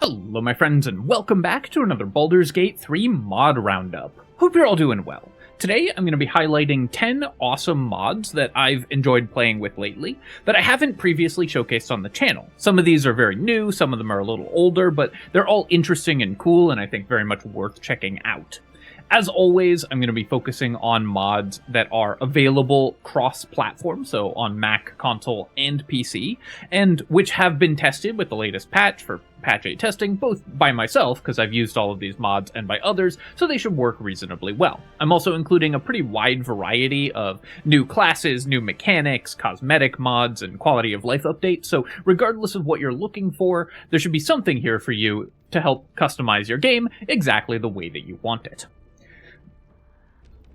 Hello my friends and welcome back to another Baldur's Gate 3 mod roundup. Hope you're all doing well. Today I'm going to be highlighting 10 awesome mods that I've enjoyed playing with lately that I haven't previously showcased on the channel. Some of these are very new, some of them are a little older, but they're all interesting and cool and I think very much worth checking out. As always, I'm going to be focusing on mods that are available cross-platform, so on Mac, console, and PC, and which have been tested with the latest patch for Patch 8 testing, both by myself, because I've used all of these mods, and by others, so they should work reasonably well. I'm also including a pretty wide variety of new classes, new mechanics, cosmetic mods, and quality of life updates, so regardless of what you're looking for, there should be something here for you to help customize your game exactly the way that you want it.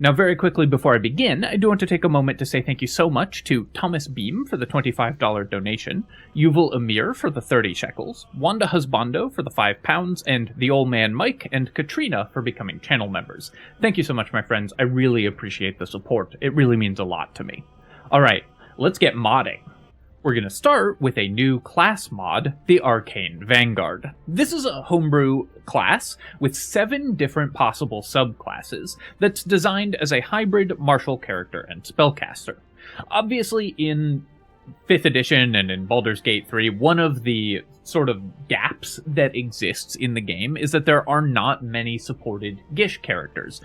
Now, very quickly before I begin, I do want to take a moment to say thank you so much to Thomas Beam for the $25 donation, Yuval Amir for the 30 shekels, Wanda Husbando for the £5, and the old man Mike and Katrina for becoming channel members. Thank you so much, my friends. I really appreciate the support. It really means a lot to me. Alright, let's get modding. We're going to start with a new class mod, the Arcane Vanguard. This is a homebrew class with 7 different possible subclasses that's designed as a hybrid martial character and spellcaster. Obviously, in 5th edition and in Baldur's Gate 3, one of the sort of gaps that exists in the game is that there are not many supported Gish characters.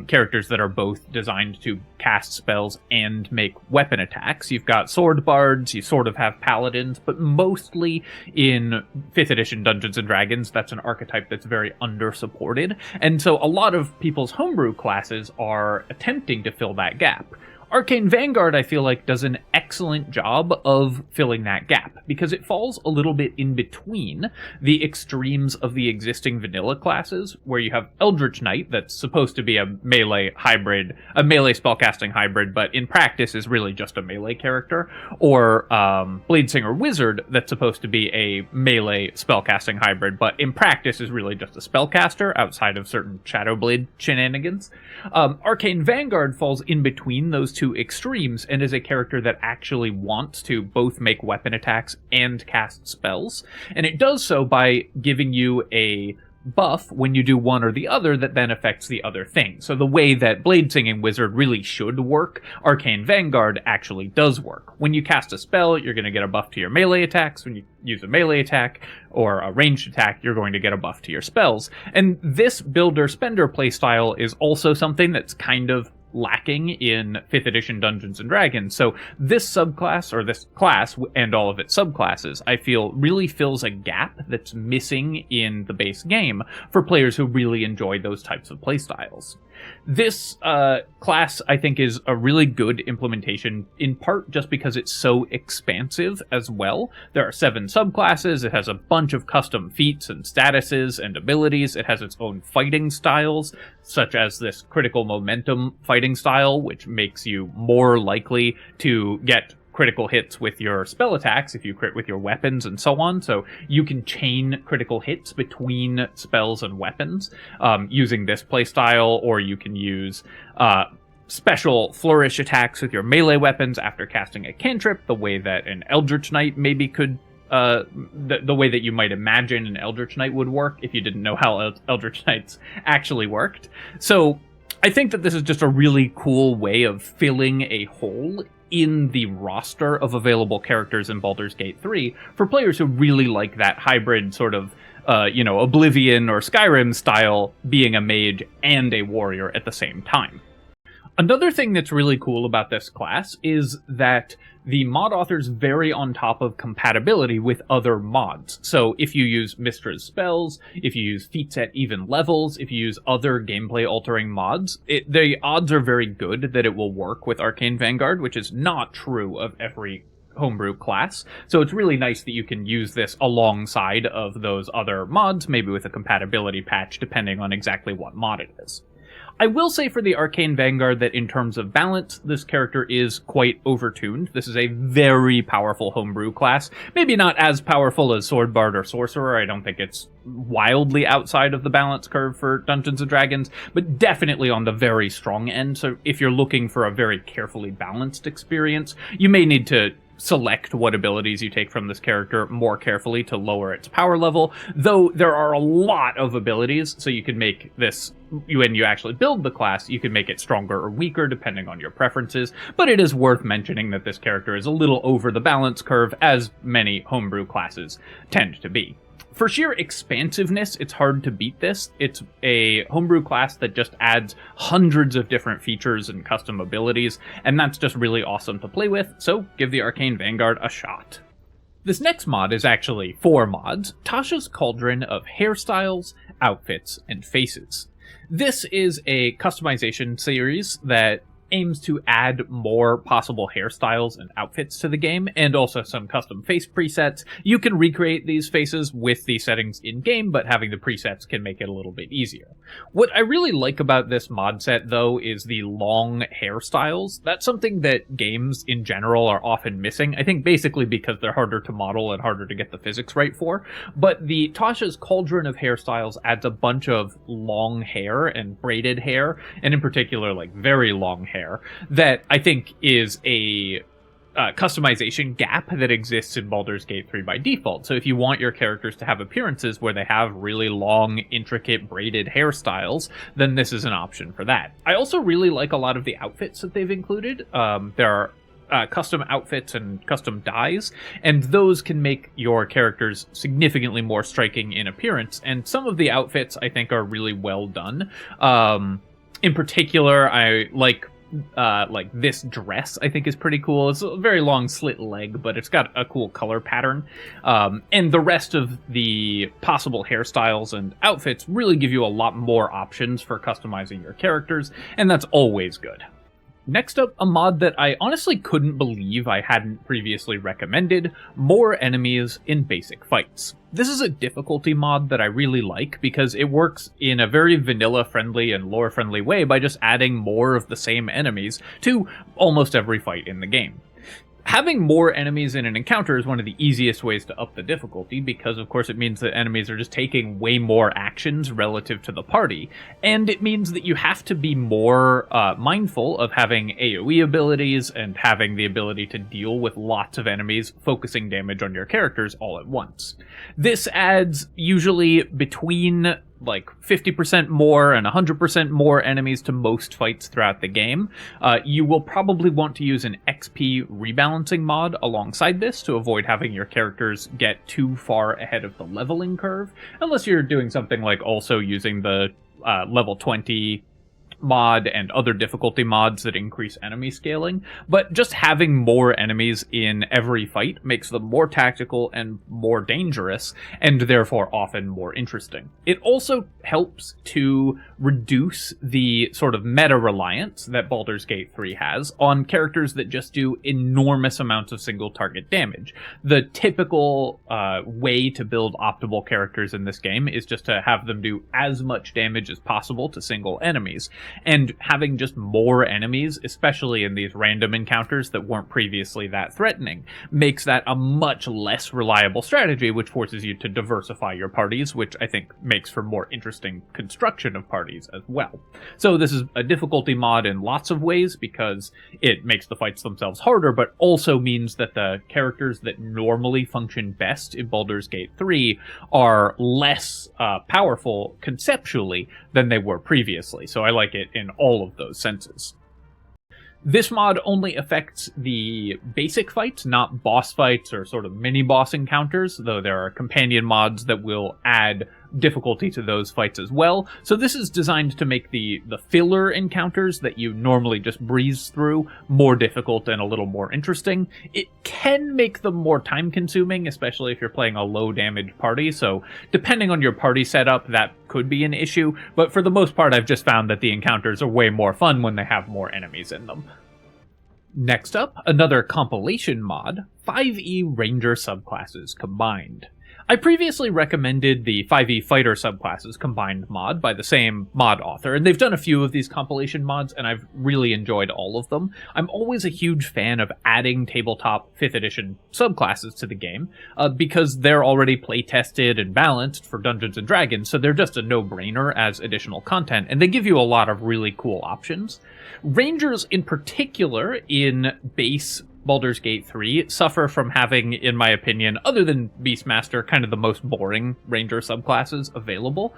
Characters that are both designed to cast spells and make weapon attacks. You've got sword bards, you sort of have paladins, but mostly in 5th edition Dungeons & Dragons, that's an archetype that's very under-supported, and so a lot of people's homebrew classes are attempting to fill that gap. Arcane Vanguard, I feel like, does an excellent job of filling that gap, because it falls a little bit in between the extremes of the existing vanilla classes, where you have Eldritch Knight, that's supposed to be a melee hybrid, a melee spellcasting hybrid, but in practice is really just a melee character, or Bladesinger Wizard, that's supposed to be a melee spellcasting hybrid, but in practice is really just a spellcaster, outside of certain Shadowblade shenanigans. Arcane Vanguard falls in between those two extremes and is a character that actually wants to both make weapon attacks and cast spells, and it does so by giving you a buff when you do one or the other that then affects the other thing. So the way that Bladesinging Wizard really should work, Arcane Vanguard actually does work. When you cast a spell, you're going to get a buff to your melee attacks. When you use a melee attack or a ranged attack, you're going to get a buff to your spells. And this builder-spender playstyle is also something that's kind of lacking in 5th edition Dungeons & Dragons, so this subclass, or this class, and all of its subclasses, I feel really fills a gap that's missing in the base game for players who really enjoy those types of playstyles. This class, I think, is a really good implementation, in part just because it's so expansive as well. There are 7 subclasses, it has a bunch of custom feats and statuses and abilities, it has its own fighting styles, such as this critical momentum fighting style, which makes you more likely to get critical hits with your spell attacks if you crit with your weapons and so on, so you can chain critical hits between spells and weapons using this playstyle, or you can use special flourish attacks with your melee weapons after casting a cantrip, the way that an Eldritch Knight maybe could the way that you might imagine an Eldritch Knight would work if you didn't know how Eldritch Knights actually worked. So I think that this is just a really cool way of filling a hole in the roster of available characters in Baldur's Gate 3 for players who really like that hybrid sort of, Oblivion or Skyrim style being a mage and a warrior at the same time. Another thing that's really cool about this class is that the mod authors vary on top of compatibility with other mods. So if you use Mistra's spells, if you use feats at even levels, if you use other gameplay-altering mods, the odds are very good that it will work with Arcane Vanguard, which is not true of every homebrew class. So it's really nice that you can use this alongside of those other mods, maybe with a compatibility patch, depending on exactly what mod it is. I will say for the Arcane Vanguard that in terms of balance, this character is quite overtuned. This is a very powerful homebrew class. Maybe not as powerful as Sword Bard or Sorcerer. I don't think it's wildly outside of the balance curve for Dungeons & Dragons, but definitely on the very strong end. So if you're looking for a very carefully balanced experience, you may need to select what abilities you take from this character more carefully to lower its power level, though there are a lot of abilities, so you can make this, when you actually build the class, you can make it stronger or weaker depending on your preferences, but it is worth mentioning that this character is a little over the balance curve, as many homebrew classes tend to be. For sheer expansiveness, it's hard to beat this. It's a homebrew class that just adds hundreds of different features and custom abilities, and that's just really awesome to play with, so give the Arcane Vanguard a shot. This next mod is actually 4 mods, Tasha's Cauldron of Hairstyles, Outfits, and Faces. This is a customization series that aims to add more possible hairstyles and outfits to the game, and also some custom face presets. You can recreate these faces with the settings in-game, but having the presets can make it a little bit easier. What I really like about this mod set, though, is the long hairstyles. That's something that games in general are often missing, I think basically because they're harder to model and harder to get the physics right for, but the Tasha's Cauldron of Hairstyles adds a bunch of long hair and braided hair, and in particular, like, very long hair, that I think is a customization gap that exists in Baldur's Gate 3 by default. So if you want your characters to have appearances where they have really long, intricate, braided hairstyles, then this is an option for that. I also really like a lot of the outfits that they've included. There are custom outfits and custom dyes, and those can make your characters significantly more striking in appearance, and some of the outfits I think are really well done. In particular, I like this dress, I think, is pretty cool. It's a very long slit leg, but it's got a cool color pattern. And the rest of the possible hairstyles and outfits really give you a lot more options for customizing your characters, and that's always good. Next up, a mod that I honestly couldn't believe I hadn't previously recommended, More Enemies in Basic Fights. This is a difficulty mod that I really like because it works in a very vanilla-friendly and lore-friendly way by just adding more of the same enemies to almost every fight in the game. Having more enemies in an encounter is one of the easiest ways to up the difficulty because, of course, it means that enemies are just taking way more actions relative to the party, and it means that you have to be more mindful of having AoE abilities and having the ability to deal with lots of enemies, focusing damage on your characters all at once. This adds usually between like 50% more and 100% more enemies to most fights throughout the game. You will probably want to use an XP rebalancing mod alongside this to avoid having your characters get too far ahead of the leveling curve, unless you're doing something like also using the level 20 mod and other difficulty mods that increase enemy scaling, but just having more enemies in every fight makes them more tactical and more dangerous, and therefore often more interesting. It also helps to reduce the sort of meta-reliance that Baldur's Gate 3 has on characters that just do enormous amounts of single-target damage. The typical way to build optimal characters in this game is just to have them do as much damage as possible to single enemies. And having just more enemies, especially in these random encounters that weren't previously that threatening, makes that a much less reliable strategy, which forces you to diversify your parties, which I think makes for more interesting construction of parties as well. So this is a difficulty mod in lots of ways because it makes the fights themselves harder, but also means that the characters that normally function best in Baldur's Gate 3 are less powerful conceptually than they were previously. So I like it in all of those senses. This mod only affects the basic fights, not boss fights or sort of mini-boss encounters, though there are companion mods that will add difficulty to those fights as well. So this is designed to make the filler encounters that you normally just breeze through more difficult and a little more interesting. It can make them more time-consuming, especially if you're playing a low-damage party, so depending on your party setup, that could be an issue, but for the most part, I've just found that the encounters are way more fun when they have more enemies in them. Next up, another compilation mod, 5e Ranger subclasses combined. I previously recommended the 5e Fighter subclasses combined mod by the same mod author, and they've done a few of these compilation mods, and I've really enjoyed all of them. I'm always a huge fan of adding tabletop 5th edition subclasses to the game, because they're already play-tested and balanced for Dungeons & Dragons, so they're just a no-brainer as additional content, and they give you a lot of really cool options. Rangers in particular in base Baldur's Gate 3 suffer from having, in my opinion, other than Beastmaster, kind of the most boring ranger subclasses available.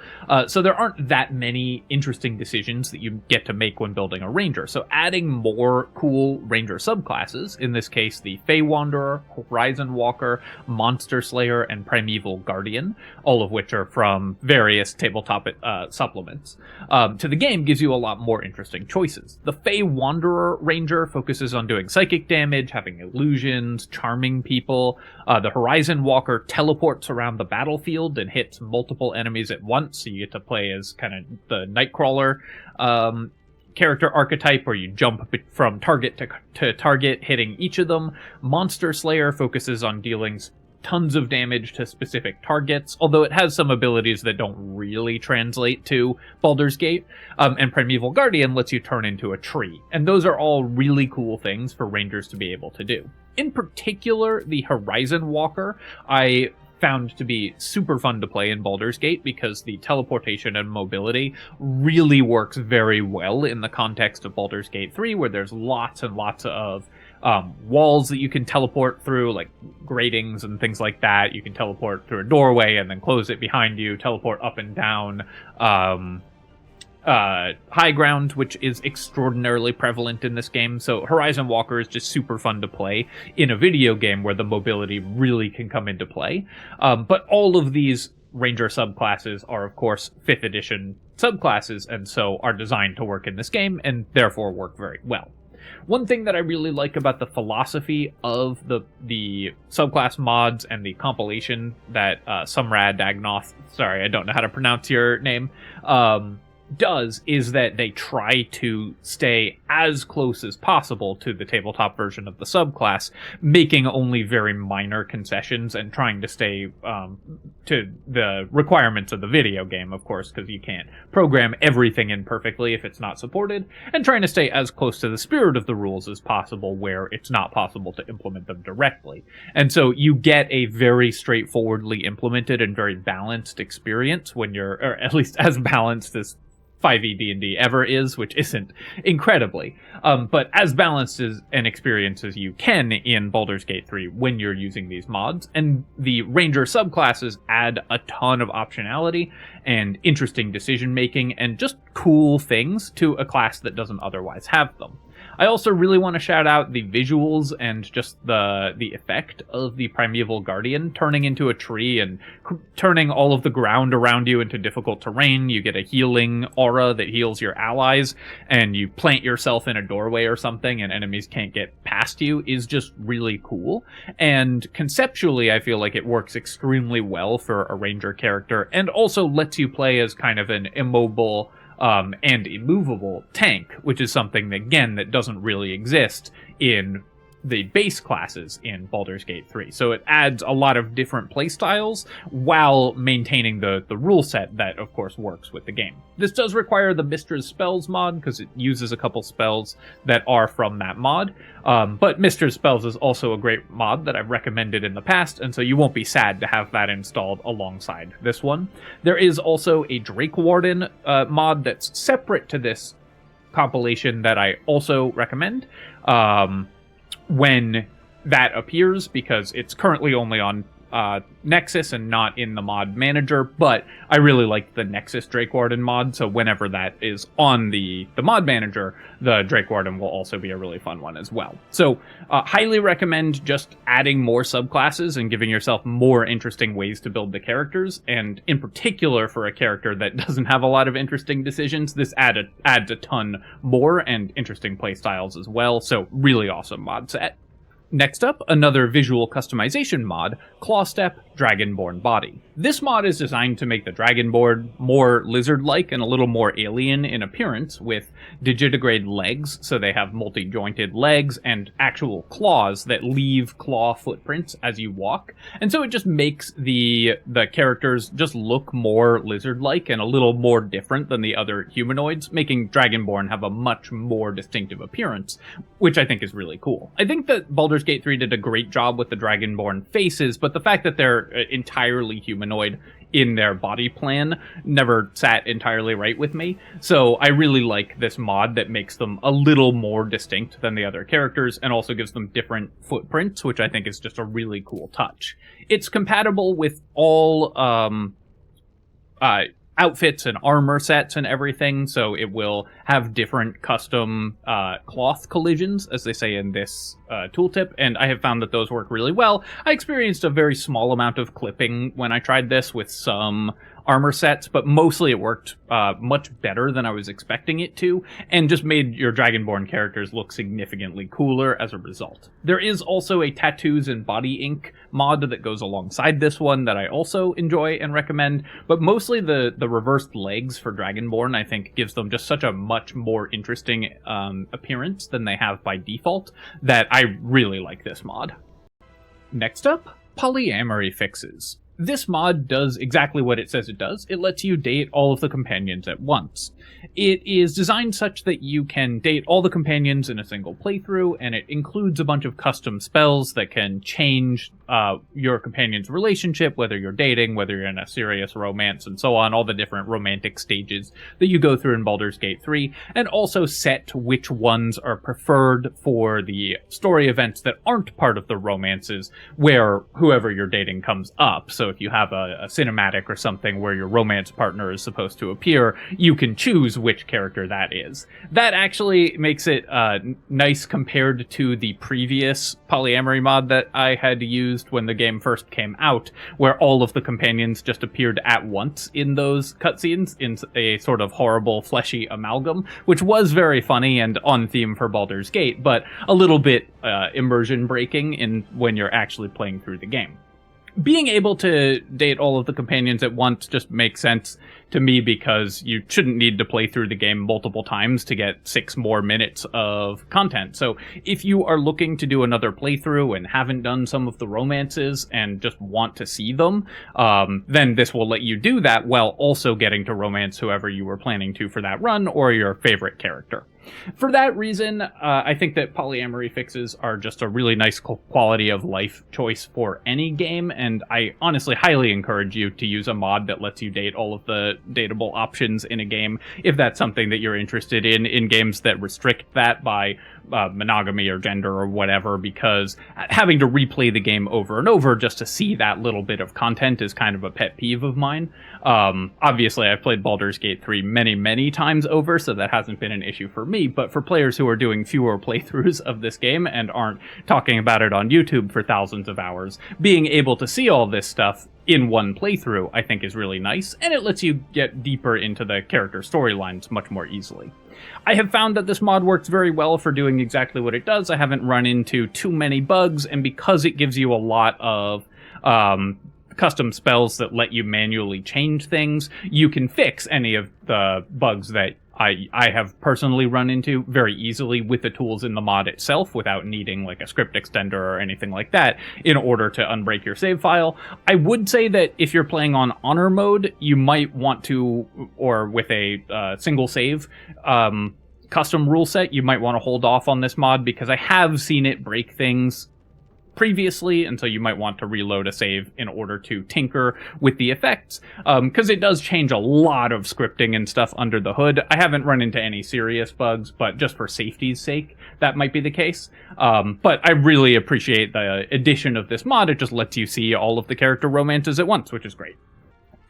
So there aren't that many interesting decisions that you get to make when building a ranger. So adding more cool ranger subclasses, in this case the Fey Wanderer, Horizon Walker, Monster Slayer, and Primeval Guardian, all of which are from various tabletop supplements, to the game gives you a lot more interesting choices. The Fey Wanderer Ranger focuses on doing psychic damage, having illusions, charming people. The Horizon Walker teleports around the battlefield and hits multiple enemies at once, so you get to play as kind of the Nightcrawler character archetype, where you jump from target to target, hitting each of them. Monster Slayer focuses on dealing tons of damage to specific targets, although it has some abilities that don't really translate to Baldur's Gate. And Primeval Guardian lets you turn into a tree. And those are all really cool things for rangers to be able to do. In particular, the Horizon Walker, I found to be super fun to play in Baldur's Gate because the teleportation and mobility really works very well in the context of Baldur's Gate 3, where there's lots and lots of walls that you can teleport through, like gratings and things like that. You can teleport through a doorway and then close it behind you, teleport up and down high ground, which is extraordinarily prevalent in this game. So Horizon Walker is just super fun to play in a video game where the mobility really can come into play. But all of these ranger subclasses are, of course, 5th edition subclasses, and so are designed to work in this game, and therefore work very well. One thing that I really like about the philosophy of the subclass mods and the compilation that Sumrad Agnoth, sorry, I don't know how to pronounce your name, does is that they try to stay as close as possible to the tabletop version of the subclass, making only very minor concessions and trying to stay to the requirements of the video game, of course, because you can't program everything in perfectly if it's not supported, and trying to stay as close to the spirit of the rules as possible where it's not possible to implement them directly. And so you get a very straightforwardly implemented and very balanced experience when you're, or at least as balanced as 5e D&D ever is, which isn't incredibly, but as balanced as an experience as you can in Baldur's Gate 3 when you're using these mods. And the Ranger subclasses add a ton of optionality and interesting decision making and just cool things to a class that doesn't otherwise have them. I also really want to shout out the visuals and just the effect of the Primeval Guardian turning into a tree and turning all of the ground around you into difficult terrain. You get a healing aura that heals your allies, and you plant yourself in a doorway or something and enemies can't get past you is just really cool. And conceptually, I feel like it works extremely well for a ranger character and also lets you play as kind of an immobile and immovable tank, which is something that, again, that doesn't really exist in the base classes in Baldur's Gate 3. So it adds a lot of different playstyles while maintaining the rule set that, of course, works with the game. This does require the Mistress Spells mod, because it uses a couple spells that are from that mod. But Mistress Spells is also a great mod that I've recommended in the past, and so you won't be sad to have that installed alongside this one. There is also a Drake Warden mod that's separate to this compilation that I also recommend when that appears, because it's currently only on Nexus and not in the mod manager, but I really like the Nexus Drake Warden mod, so whenever that is on the mod manager, the Drake Warden will also be a really fun one as well. So highly recommend just adding more subclasses and giving yourself more interesting ways to build the characters, and in particular for a character that doesn't have a lot of interesting decisions, this adds a ton more and interesting playstyles as well, so really awesome mod set. Next up, another visual customization mod, Clawstep Dragonborn Body. This mod is designed to make the Dragonborn more lizard-like and a little more alien in appearance, with digitigrade legs, so they have multi-jointed legs and actual claws that leave claw footprints as you walk. And so it just makes the characters just look more lizard-like and a little more different than the other humanoids, making Dragonborn have a much more distinctive appearance, which I think is really cool. I think that Baldur's Gate 3 did a great job with the Dragonborn faces, but the fact that they're entirely humanoid in their body plan never sat entirely right with me. So I really like this mod that makes them a little more distinct than the other characters and also gives them different footprints, which I think is just a really cool touch. It's compatible with all outfits and armor sets and everything, so it will have different custom cloth collisions, as they say in this tooltip, and I have found that those work really well. I experienced a very small amount of clipping when I tried this with some armor sets, but mostly it worked much better than I was expecting it to, and just made your Dragonborn characters look significantly cooler as a result. There is also a tattoos and body ink mod that goes alongside this one that I also enjoy and recommend, but mostly the reversed legs for Dragonborn I think gives them just such a much more interesting appearance than they have by default that I really like this mod. Next up, PolyamoryFixes. This mod does exactly what it says it does. It lets you date all of the companions at once. It is designed such that you can date all the companions in a single playthrough, and it includes a bunch of custom spells that can change your companion's relationship, whether you're dating, whether you're in a serious romance, and so on, all the different romantic stages that you go through in Baldur's Gate 3, and also set which ones are preferred for the story events that aren't part of the romances, where whoever you're dating comes up. So if you have a cinematic or something where your romance partner is supposed to appear, you can choose which character that is. That actually makes it nice compared to the previous polyamory mod that I had used when the game first came out, where all of the companions just appeared at once in those cutscenes in a sort of horrible fleshy amalgam, which was very funny and on theme for Baldur's Gate, but a little bit immersion breaking in when you're actually playing through the game. Being able to date all of the companions at once just makes sense to me because you shouldn't need to play through the game multiple times to get 6 more minutes of content. So if you are looking to do another playthrough and haven't done some of the romances and just want to see them, then this will let you do that while also getting to romance whoever you were planning to for that run or your favorite character. For that reason, I think that PolyamoryFixes are just a really nice quality of life choice for any game, and I honestly highly encourage you to use a mod that lets you date all of the dateable options in a game, if that's something that you're interested in games that restrict that by monogamy or gender or whatever, because having to replay the game over and over just to see that little bit of content is kind of a pet peeve of mine. Obviously, I've played Baldur's Gate 3 many times over, so that hasn't been an issue for me, but for players who are doing fewer playthroughs of this game and aren't talking about it on YouTube for thousands of hours, being able to see all this stuff in one playthrough, I think is really nice, and it lets you get deeper into the character storylines much more easily. I have found that this mod works very well for doing exactly what it does. I haven't run into too many bugs, and because it gives you a lot of custom spells that let you manually change things, you can fix any of the bugs that I have personally run into very easily with the tools in the mod itself without needing like a script extender or anything like that in order to unbreak your save file. I would say that if you're playing on honor mode, you might want to, or with a single save custom rule set, you might want to hold off on this mod because I have seen it break things previously, and so you might want to reload a save in order to tinker with the effects, because it does change a lot of scripting and stuff under the hood. I haven't run into any serious bugs, but just for safety's sake, that might be the case. But I really appreciate the addition of this mod. It just lets you see all of the character romances at once, which is great.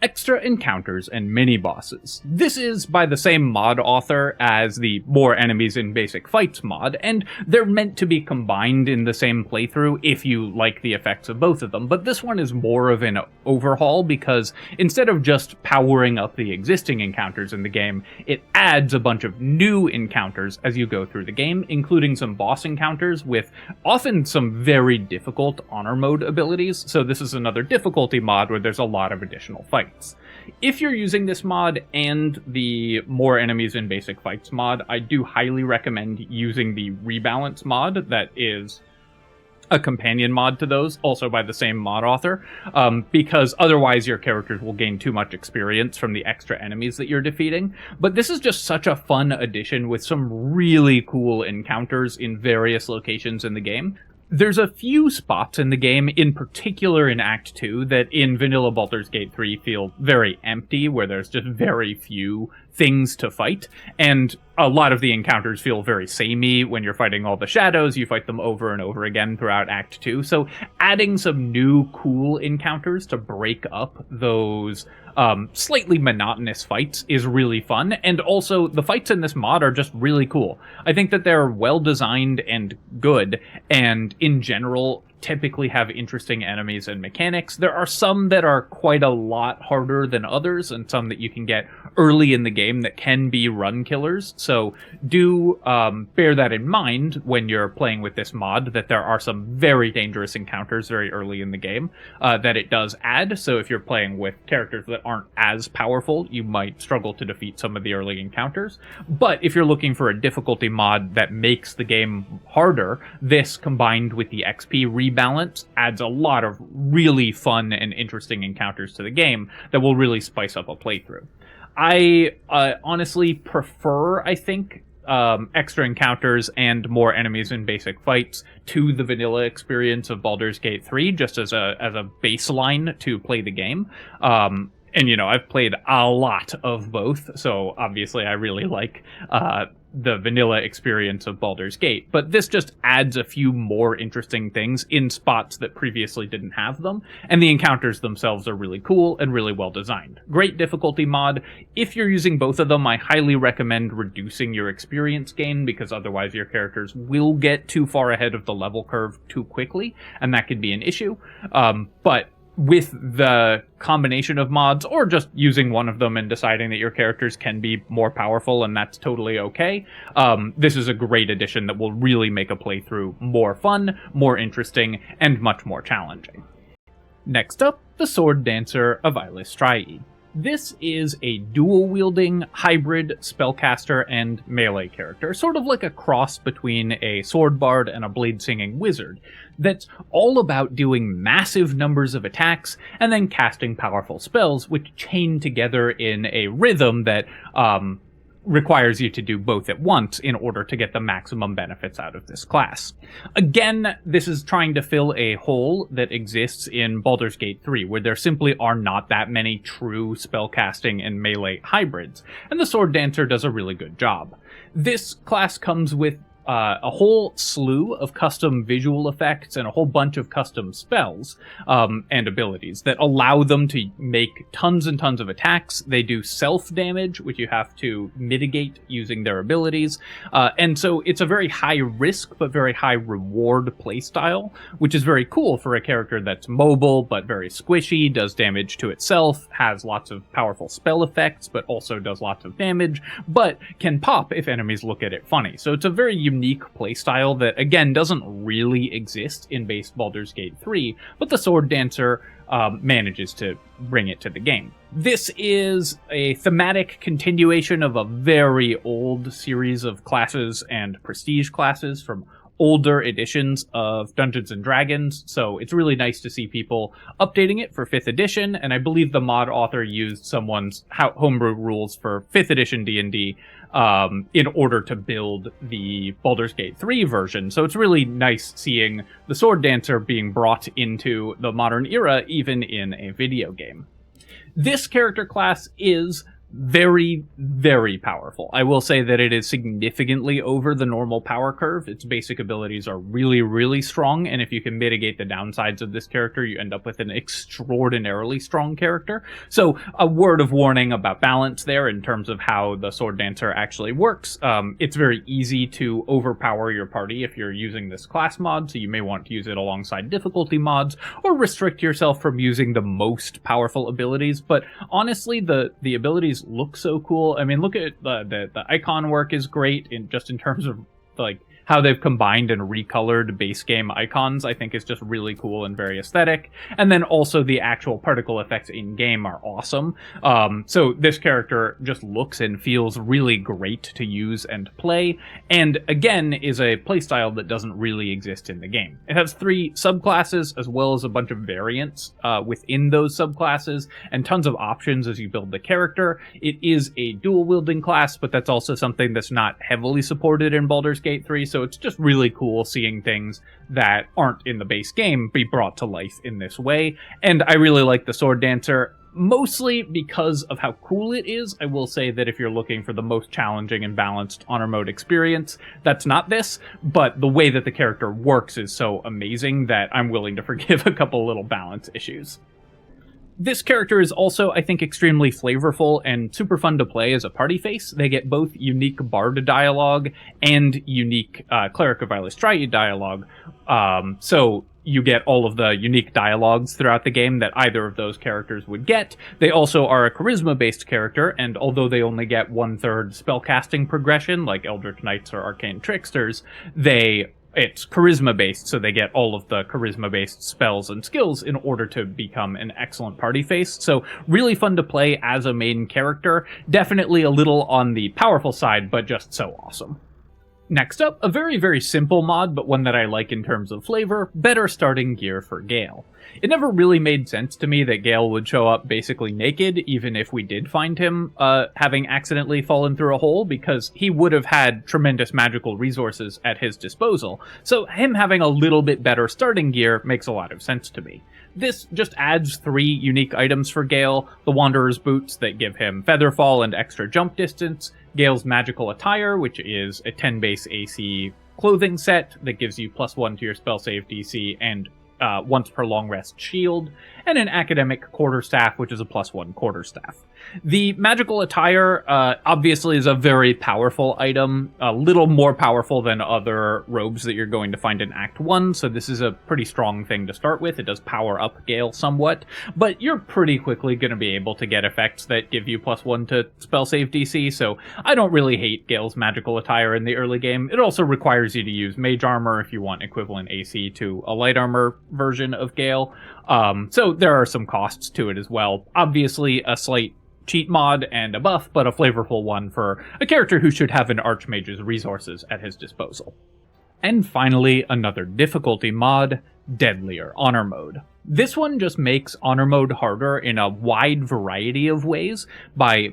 Extra encounters and mini-bosses. This is by the same mod author as the More Enemies in Basic Fights mod, and they're meant to be combined in the same playthrough if you like the effects of both of them, but this one is more of an overhaul because instead of just powering up the existing encounters in the game, it adds a bunch of new encounters as you go through the game, including some boss encounters with often some very difficult honor mode abilities, so this is another difficulty mod where there's a lot of additional fights. If you're using this mod and the More Enemies in Basic Fights mod, I do highly recommend using the Rebalance mod that is a companion mod to those, also by the same mod author, because otherwise your characters will gain too much experience from the extra enemies that you're defeating. But this is just such a fun addition with some really cool encounters in various locations in the game. There's a few spots in the game, in particular in Act 2, that in vanilla Baldur's Gate 3 feel very empty, where there's just very few things to fight, and a lot of the encounters feel very samey. When you're fighting all the shadows, you fight them over and over again throughout Act 2, so adding some new cool encounters to break up those slightly monotonous fights is really fun, and also the fights in this mod are just really cool. I think that they're well designed and good, and in general typically have interesting enemies and mechanics. There are some that are quite a lot harder than others, and some that you can get early in the game that can be run killers, so do bear that in mind when you're playing with this mod, that there are some very dangerous encounters very early in the game that it does add. So if you're playing with characters that aren't as powerful, you might struggle to defeat some of the early encounters. But if you're looking for a difficulty mod that makes the game harder, this combined with the XP rebalance adds a lot of really fun and interesting encounters to the game that will really spice up a playthrough. I honestly prefer, I think, extra encounters and more enemies in basic fights to the vanilla experience of Baldur's Gate 3, just as a baseline to play the game. And, you know, I've played a lot of both, so obviously I really like the vanilla experience of Baldur's Gate. But this just adds a few more interesting things in spots that previously didn't have them, and the encounters themselves are really cool and really well designed. Great difficulty mod. If you're using both of them, I highly recommend reducing your experience gain, because otherwise your characters will get too far ahead of the level curve too quickly, and that could be an issue. But with the combination of mods, or just using one of them and deciding that your characters can be more powerful, and that's totally okay, this is a great addition that will really make a playthrough more fun, more interesting, and much more challenging. Next up, the Sword Dancer of Eilistraee. This is a dual-wielding hybrid spellcaster and melee character, sort of like a cross between a sword bard and a blade-singing wizard, that's all about doing massive numbers of attacks and then casting powerful spells which chain together in a rhythm that requires you to do both at once in order to get the maximum benefits out of this class. Again, this is trying to fill a hole that exists in Baldur's Gate 3, where there simply are not that many true spellcasting and melee hybrids, and the Sword Dancer does a really good job. This class comes with a whole slew of custom visual effects and a whole bunch of custom spells and abilities that allow them to make tons and tons of attacks. They do self-damage, which you have to mitigate using their abilities. And so it's a very high risk but very high reward playstyle, which is very cool for a character that's mobile but very squishy, does damage to itself, has lots of powerful spell effects, but also does lots of damage, but can pop if enemies look at it funny. So it's a very unique playstyle that, again, doesn't really exist in base Baldur's Gate 3, but the Sword Dancer manages to bring it to the game. This is a thematic continuation of a very old series of classes and prestige classes from older editions of Dungeons & Dragons, so it's really nice to see people updating it for 5th edition, and I believe the mod author used someone's homebrew rules for 5th edition D&D in order to build the Baldur's Gate 3 version, so it's really nice seeing the Sword Dancer being brought into the modern era, even in a video game. This character class is very, very powerful. I will say that it is significantly over the normal power curve. Its basic abilities are really, really strong, and if you can mitigate the downsides of this character, you end up with an extraordinarily strong character. So a word of warning about balance there in terms of how the Sword Dancer actually works. It's very easy to overpower your party if you're using this class mod, so you may want to use it alongside difficulty mods, or restrict yourself from using the most powerful abilities. But honestly, the abilities look so cool. I mean, look at the icon work is great in terms of like how they've combined and recolored base game icons. I think is just really cool and very aesthetic. And then also the actual particle effects in game are awesome. So this character just looks and feels really great to use and play. And again, is a playstyle that doesn't really exist in the game. It has 3 subclasses as well as a bunch of variants within those subclasses and tons of options as you build the character. It is a dual wielding class, but that's also something that's not heavily supported in Baldur's Gate 3. So so it's just really cool seeing things that aren't in the base game be brought to life in this way. And I really like the Sword Dancer, mostly because of how cool it is. I will say that if you're looking for the most challenging and balanced honor mode experience, that's not this, but the way that the character works is so amazing that I'm willing to forgive a couple little balance issues. This character is also, I think, extremely flavorful and super fun to play as a party face. They get both unique Bard dialogue and unique Cleric of Eilistraee dialogue, so you get all of the unique dialogues throughout the game that either of those characters would get. They also are a charisma-based character, and although they only get 1/3 spellcasting progression, like Eldritch Knights or Arcane Tricksters, it's charisma-based, so they get all of the charisma-based spells and skills in order to become an excellent party face. So really fun to play as a main character. Definitely a little on the powerful side, but just so awesome. Next up, a very, very simple mod, but one that I like in terms of flavor: better starting gear for Gale. It never really made sense to me that Gale would show up basically naked, even if we did find him having accidentally fallen through a hole, because he would have had tremendous magical resources at his disposal. So him having a little bit better starting gear makes a lot of sense to me. This just adds 3 unique items for Gale: the Wanderer's Boots that give him Featherfall and extra jump distance, Gale's Magical Attire, which is a 10 base AC clothing set that gives you +1 to your spell save DC and once per long rest shield, and an Academic Quarterstaff, which is a +1 quarterstaff. The Magical Attire obviously is a very powerful item, a little more powerful than other robes that you're going to find in Act 1, so this is a pretty strong thing to start with. It does power up Gale somewhat, but you're pretty quickly going to be able to get effects that give you +1 to spell save DC, so I don't really hate Gale's Magical Attire in the early game. It also requires you to use Mage Armor if you want equivalent AC to a Light Armor version of Gale, so there are some costs to it as well. Obviously, a slight cheat mod and a buff, but a flavorful one for a character who should have an Archmage's resources at his disposal. And finally, another difficulty mod: Deadlier Honor Mode. This one just makes Honor Mode harder in a wide variety of ways,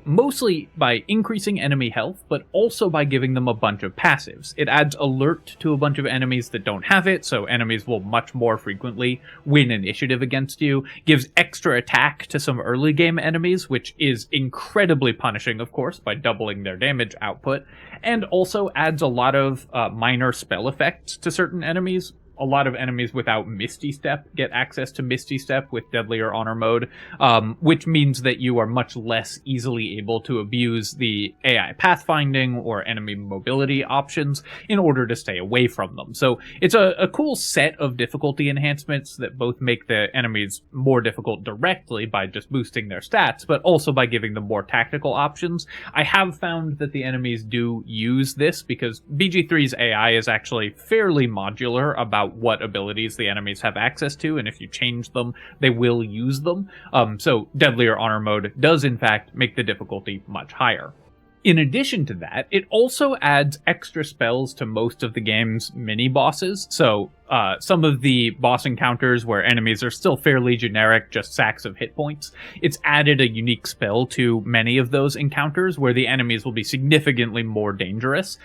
mostly by increasing enemy health, but also by giving them a bunch of passives. It adds Alert to a bunch of enemies that don't have it, so enemies will much more frequently win initiative against you, gives extra attack to some early game enemies, which is incredibly punishing, of course, by doubling their damage output, and also adds a lot of minor spell effects to certain enemies. A lot of enemies without Misty Step get access to Misty Step with Deadlier Honor Mode, which means that you are much less easily able to abuse the AI pathfinding or enemy mobility options in order to stay away from them. So it's a cool set of difficulty enhancements that both make the enemies more difficult directly by just boosting their stats, but also by giving them more tactical options. I have found that the enemies do use this because BG3's AI is actually fairly modular about what abilities the enemies have access to, and if you change them, they will use them. So Deadlier Honor Mode does in fact make the difficulty much higher. In addition to that, it also adds extra spells to most of the game's mini-bosses, so some of the boss encounters where enemies are still fairly generic, just sacks of hit points, it's added a unique spell to many of those encounters where the enemies will be significantly more dangerous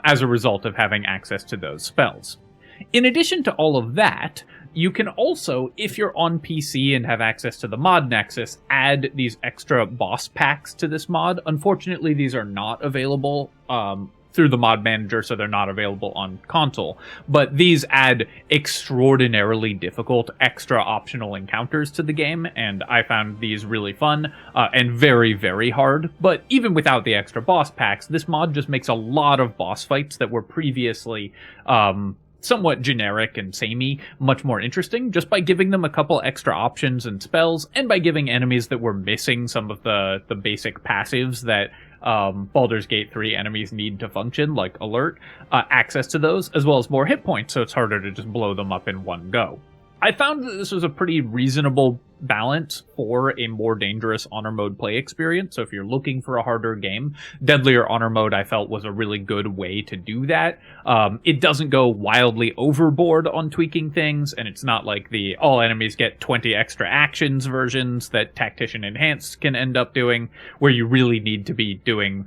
as a result of having access to those spells. In addition to all of that, you can also, if you're on PC and have access to the mod Nexus, add these extra boss packs to this mod. Unfortunately, these are not available through the mod manager, so they're not available on console. But these add extraordinarily difficult extra optional encounters to the game, and I found these really fun and very, very hard. But even without the extra boss packs, this mod just makes a lot of boss fights that were previously somewhat generic and samey much more interesting, just by giving them a couple extra options and spells, and by giving enemies that were missing some of the basic passives that Baldur's Gate 3 enemies need to function, like Alert, access to those, as well as more hit points, so it's harder to just blow them up in one go. I found that this was a pretty reasonable balance for a more dangerous Honor Mode play experience, so if you're looking for a harder game, Deadlier Honor Mode I felt was a really good way to do that. It doesn't go wildly overboard on tweaking things, and it's not like the all enemies get 20 extra actions versions that Tactician Enhanced can end up doing, where you really need to be doing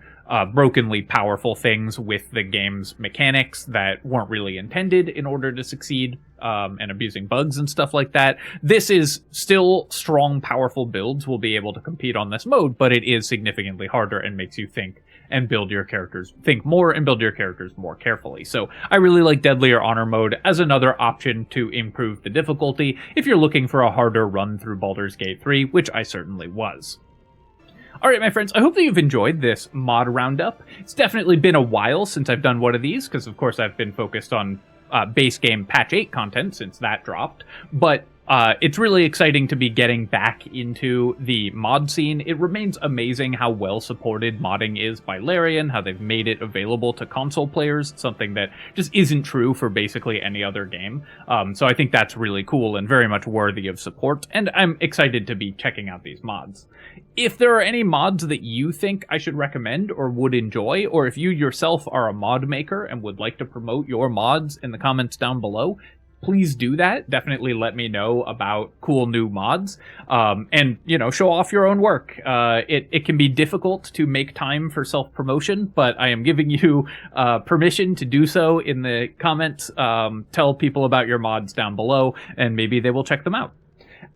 brokenly powerful things with the game's mechanics that weren't really intended in order to succeed, and abusing bugs and stuff like that. This is still strong, powerful builds will be able to compete on this mode, but it is significantly harder and makes you think and build your characters, think more and build your characters more carefully. So I really like Deadlier Honor Mode as another option to improve the difficulty if you're looking for a harder run through Baldur's Gate 3, which I certainly was. Alright, my friends, I hope that you've enjoyed this mod roundup. It's definitely been a while since I've done one of these, because of course I've been focused on base game patch 8 content since that dropped, but it's really exciting to be getting back into the mod scene. It remains amazing how well supported modding is by Larian, how they've made it available to console players, something that just isn't true for basically any other game. So I think that's really cool and very much worthy of support, and I'm excited to be checking out these mods. If there are any mods that you think I should recommend or would enjoy, or if you yourself are a mod maker and would like to promote your mods in the comments down below, please do that. Definitely let me know about cool new mods, and, you know, show off your own work. It can be difficult to make time for self-promotion, but I am giving you permission to do so in the comments. Tell people about your mods down below, and maybe they will check them out.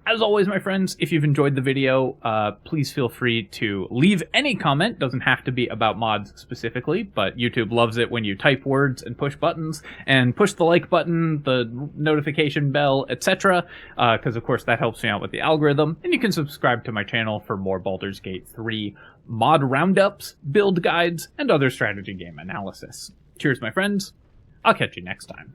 As always, my friends, if you've enjoyed the video, please feel free to leave any comment. Doesn't have to be about mods specifically, but YouTube loves it when you type words and push buttons, and push the like button, the notification bell, etc., because of course that helps me out with the algorithm. And you can subscribe to my channel for more Baldur's Gate 3 mod roundups, build guides, and other strategy game analysis. Cheers, my friends. I'll catch you next time.